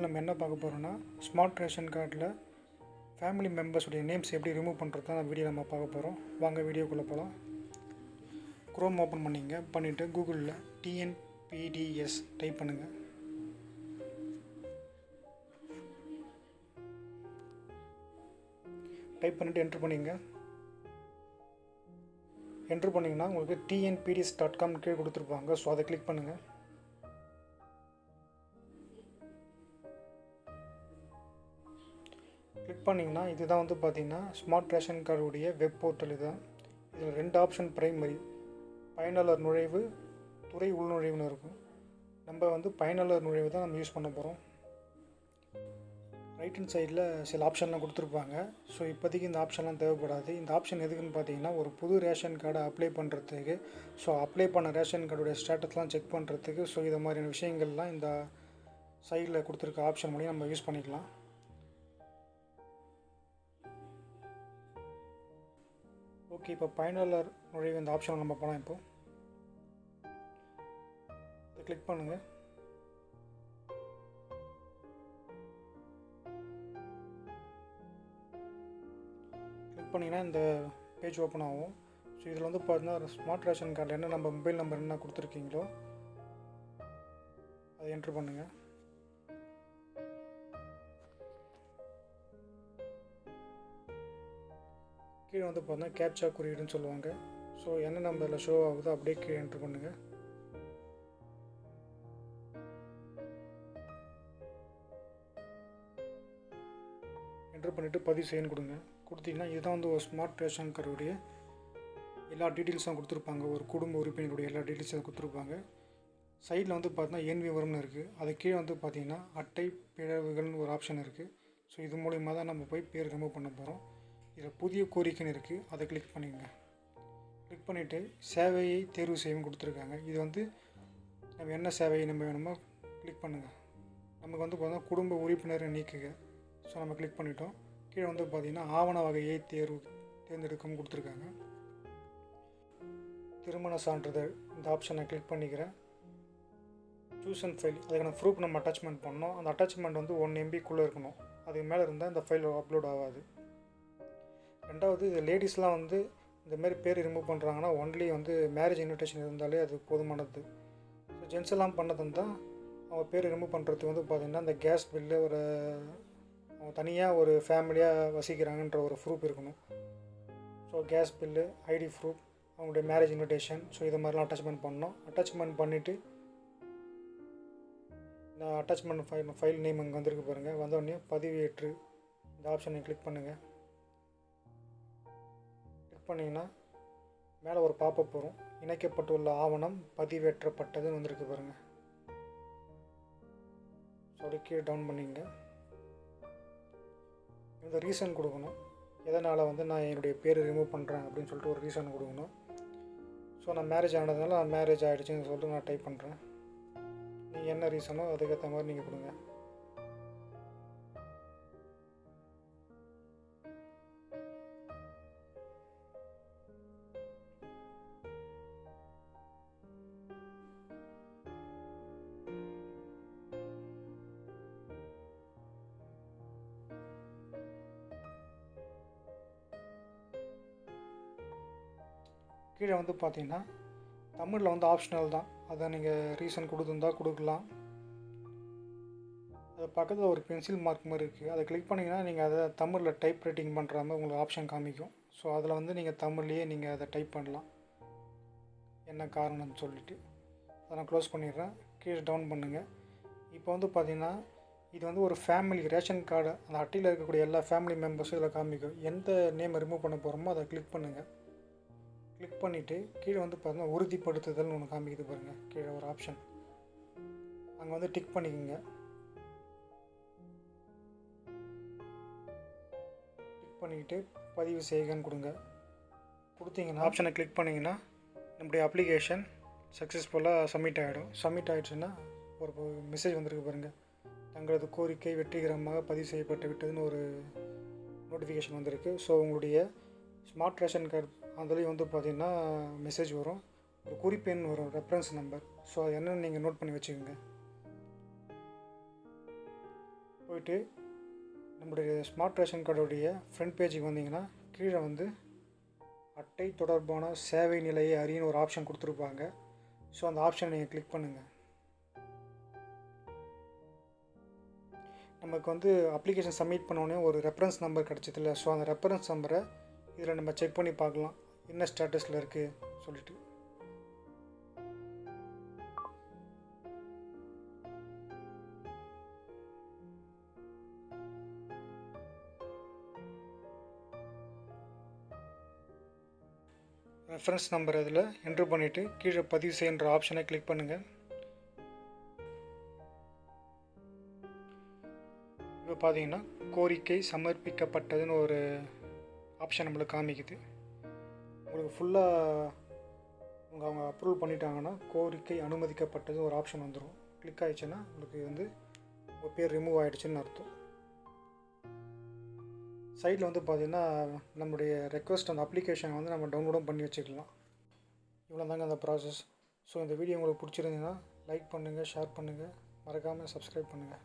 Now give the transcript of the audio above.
நம்ம என்ன பார்க்க போகிறோம்னா, ஸ்மார்ட் ரேஷன் கார்டில் ஃபேமிலி மெம்பர்ஸுடைய நேம்ஸ் எப்படி ரிமூவ் பண்ணுறது தான் வீடியோ நம்ம பார்க்க போகிறோம். வாங்க வீடியோக்குள்ளே போகலாம். குரோம் ஓப்பன் பண்ணிவிட்டு கூகுளில் TNPDS டைப் பண்ணுங்கள். டைப் பண்ணிவிட்டு என்ட்ரு பண்ணிங்கன்னா உங்களுக்கு tnpds.com கீழே கொடுத்துருப்பாங்க. ஸோ அதை கிளிக் பண்ணுங்கள். கிளிக் பண்ணிங்கன்னா இதுதான் பார்த்தீங்கன்னா ஸ்மார்ட் ரேஷன் கார்டுடைய வெப் போர்ட்டல். இதுதான். இதில் 2 ஆப்ஷன் பிரைமரி, பயனாளர் நுழைவு, துறை உள்நுழைவுன்னு இருக்கும். நம்ம பயனாளர் நுழைவு தான் நம்ம யூஸ் பண்ண போகிறோம். ரைட் ஹேண்ட் சைடில் சில ஆப்ஷன்லாம் கொடுத்துருப்பாங்க. ஸோ இப்போதைக்கு இந்த ஆப்ஷன்லாம் தேவைப்படாது. இந்த ஆப்ஷன் எதுக்குன்னு பார்த்தீங்கன்னா, ஒரு புது ரேஷன் கார்டை அப்ளை பண்ணுறதுக்கு, ஸோ அப்ளை பண்ண ரேஷன் கார்டுடைய ஸ்டேட்டஸ்லாம் செக் பண்ணுறதுக்கு, ஸோ இது மாதிரியான விஷயங்கள்லாம் இந்த சைடில் கொடுத்துருக்க ஆப்ஷன் மூலியம் நம்ம யூஸ் பண்ணிக்கலாம். ஓகே, இப்போ பயனாளர் நுழைவு இந்த ஆப்ஷனை நம்ம போகலாம். இப்போது இதை கிளிக் பண்ணுங்கள். கிளிக் பண்ணிங்கன்னா இந்த பேஜ் ஓப்பன் ஆகும். ஸோ இதில் பார்த்தீங்கன்னா ஸ்மார்ட் ரேஷன் கார்டில் என்ன நம்ம மொபைல் நம்பர் என்ன கொடுத்துருக்கீங்களோ அதை என்ட்ரு பண்ணுங்கள். கீழே பார்த்தீங்கன்னா கேப்சா குறியீடுன்னு சொல்லுவாங்க. ஸோ என்ன நம்பரில் ஷோ ஆகுதோ அப்படியே கீழே என்ட்ரு பண்ணுங்கள். என்ட்ரு பண்ணிவிட்டு பதிவு செய்யணும் கொடுத்தீங்கன்னா இதுதான் ஒரு ஸ்மார்ட் ரேஷன் கார்டுடைய எல்லா டீட்டெயில்ஸும் கொடுத்துருப்பாங்க. ஒரு குடும்ப உறுப்பினருடைய எல்லா டீட்டெயில்ஸும் கொடுத்துருப்பாங்க. சைடில் பார்த்தீங்கன்னா எண் விவரம்னு இருக்குது. அது கீழே பார்த்தீங்கன்னா அட்டை பிழவுகள்னு ஒரு ஆப்ஷன் இருக்குது. ஸோ இது மூலிமா தான் நம்ம போய் பேர் ரிமூவ் பண்ண போகிறோம். இதில் புதிய கோரிக்கைன்னு இருக்குது. அதை கிளிக் பண்ணிக்கோங்க. கிளிக் பண்ணிவிட்டு சேவையை தேர்வு செய்யவும் கொடுத்துருக்காங்க. இது நம்ம என்ன சேவையை நம்ம வேணுமோ கிளிக் பண்ணுங்கள். நமக்கு பார்த்தீங்கன்னா குடும்ப உறுப்பினரை நீக்குக. ஸோ நம்ம கிளிக் பண்ணிட்டோம். கீழே பார்த்தீங்கன்னா ஆவண வகையை தேர்ந்தெடுக்கவும் கொடுத்துருக்காங்க. திருமண சான்றிதழ் இந்த ஆப்ஷனை கிளிக் பண்ணிக்கிறேன். சூஸ் அண்ட் ஃபைல், அதுக்கான ப்ரூஃப் நம்ம அட்டாச்மெண்ட் பண்ணோம். அந்த அட்டாச்மெண்ட் 1 MBக்குள்ளே இருக்கணும். அதுக்கு மேலே இருந்தால் இந்த ஃபைல் அப்லோட் ஆகாது. ரெண்டாவது, இது லேடிஸ்லாம் இந்தமாரி பேர் ரிமூவ் பண்ணுறாங்கன்னா ஒன்லி மேரேஜ் இன்விடேஷன் இருந்தாலே அது போதுமானது. ஸோ ஜென்ஸ் எல்லாம் பண்ணதுந்தான் அவங்க பேர் ரிமூவ் பண்ணுறதுக்கு பார்த்திங்கன்னா இந்த கேஸ் பில்லு, அவங்க தனியாக ஒரு ஃபேமிலியாக வசிக்கிறாங்கன்ற ஒரு ப்ரூஃப் இருக்கணும். So gas bill, ID proof, அவங்களுடைய மேரேஜ் இன்விடேஷன், ஸோ இது மாதிரிலாம் அட்டாச்மெண்ட் பண்ணணும். அட்டாச்மெண்ட் பண்ணிவிட்டு இந்த அட்டாச்மெண்ட் ஃபைல் நேம் இங்கே வந்திருக்கு பாருங்கள். வந்தோடனே பதிவேற்று இந்த ஆப்ஷனை கிளிக் பண்ணுங்கள். கிளிக் பண்ணிங்கன்னா மேலே ஒரு பாப்பப் வரும். இணைக்கப்பட்டுள்ள ஆவணம் பதிவேற்றப்பட்டதுன்னு வந்திருக்கு பாருங்கள். ஸோ அப்படியே கீழே டவுன் பண்ணிங்க. இந்த ரீசன் கொடுக்கணும். எதனால் நான் என்னுடைய பேர் ரிமூவ் பண்ணுறேன் அப்படின்னு சொல்லிட்டு ஒரு ரீசன் கொடுக்கணும். ஸோ நான் மேரேஜ் ஆனதுனால மேரேஜ் ஆகிடுச்சின்னு சொல்லிட்டு நான் டைப் பண்ணுறேன். நீங்கள் என்ன ரீசனோ அதுக்கேற்ற மாதிரி நீங்கள் கொடுங்க. கீழே பார்த்தீங்கன்னா தமிழில் ஆப்ஷனல் தான். அதை நீங்கள் ரீசன் கொடுத்துருந்தா கொடுக்கலாம். அது பக்கத்தில் ஒரு பென்சில் மார்க் மாதிரி இருக்குது. அதை கிளிக் பண்ணிங்கன்னா நீங்கள் அதை தமிழில் டைப் ரைட்டிங் பண்ணுற மாதிரி உங்களுக்கு ஆப்ஷன் காமிக்கும். ஸோ அதில் நீங்கள் தமிழ்லேயே நீங்கள் அதை டைப் பண்ணலாம், என்ன காரணம்னு சொல்லிவிட்டு. அதை நான் க்ளோஸ் பண்ணிடுறேன். கீழே டவுன் பண்ணுங்கள். இப்போ பார்த்தீங்கன்னா இது ஒரு ஃபேமிலி ரேஷன் கார்டு, அந்த அட்டையில் இருக்கக்கூடிய எல்லா ஃபேமிலி மெம்பர்ஸும் இதில் காமிக்கும். எந்த நேம் ரிமூவ் பண்ண போகிறோமோ அதை கிளிக் பண்ணுங்கள். கிளிக் பண்ணிவிட்டு கீழே பார்த்தீங்கன்னா உறுதிப்படுத்துதல்னு ஒன்று காமிக்குது பாருங்கள். கீழே ஒரு ஆப்ஷன், அங்கே டிக் பண்ணிக்கோங்க. டிக் பண்ணிக்கிட்டு பதிவு செய்கன்னு கொடுத்தீங்கன்னா ஆப்ஷனை கிளிக் பண்ணிங்கன்னா நம்முடைய அப்ளிகேஷன் சக்ஸஸ்ஃபுல்லாக சப்மிட் ஆகிடும். சப்மிட் ஆகிடுச்சுன்னா ஒரு மெசேஜ் வந்திருக்கு பாருங்கள். தங்களது கோரிக்கை வெற்றிகரமாக பதிவு செய்யப்பட்டு விட்டதுன்னு ஒரு நோட்டிஃபிகேஷன் வந்திருக்கு. ஸோ உங்களுடைய ஸ்மார்ட் ரேஷன் கார்டு அதுலேயும் பார்த்திங்கன்னா மெசேஜ் வரும், ஒரு குறிப்பெண் வரும், ரெஃபரன்ஸ் நம்பர். ஸோ அது என்னென்னு நீங்கள் நோட் பண்ணி வச்சுக்கோங்க. போய்ட்டு நம்முடைய ஸ்மார்ட் ரேஷன் கார்டுடைய ஃப்ரண்ட் பேஜுக்கு வந்தீங்கன்னா கீழே வந்து அட்டை தொடர்பான சேவை நிலையை அறியன்னு ஒரு ஆப்ஷன் கொடுத்துருப்பாங்க. ஸோ அந்த ஆப்ஷனை நீங்கள் கிளிக் பண்ணுங்கள். நமக்கு வந்து அப்ளிகேஷன் சப்மிட் பண்ணோடனே ஒரு ரெஃபரன்ஸ் நம்பர் கிடச்சதில்ல. ஸோ அந்த ரெஃபரன்ஸ் நம்பரை இதில் நம்ம செக் பண்ணி பார்க்கலாம் என்ன ஸ்டேட்டஸில் இருக்குது சொல்லிட்டு. ரெஃபரன்ஸ் நம்பர் இதில் என்ட்ரு பண்ணிவிட்டு கீழே பதிவு செய்கின்ற ஆப்ஷனை கிளிக் பண்ணுங்கள். இப்போ பார்த்தீங்கன்னா கோரிக்கை சமர்ப்பிக்கப்பட்டதுன்னு ஒரு ஆப்ஷன் நம்மளுக்கு காமிக்குது. உங்களுக்கு ஃபுல்லாக அவங்க அப்ரூவல் பண்ணிட்டாங்கன்னா கோரிக்கை அனுமதிக்கப்பட்டது ஒரு ஆப்ஷன் வந்துடும். கிளிக் ஆகிடுச்சுன்னா உங்களுக்கு வந்து உங்கள் பேர் ரிமூவ் ஆகிடுச்சுன்னு அர்த்தம். சைடில் வந்து பார்த்திங்கன்னா நம்மளுடைய ரெக்வஸ்ட் அந்த அப்ளிகேஷனை வந்து நம்ம டவுன்லோடும் பண்ணி வச்சுக்கலாம். இவ்வளோ தாங்க அந்த ப்ராசஸ். ஸோ இந்த வீடியோ உங்களுக்கு பிடிச்சிருந்தீங்கன்னா லைக் பண்ணுங்கள், ஷேர் பண்ணுங்கள், மறக்காமல் சப்ஸ்கிரைப் பண்ணுங்கள்.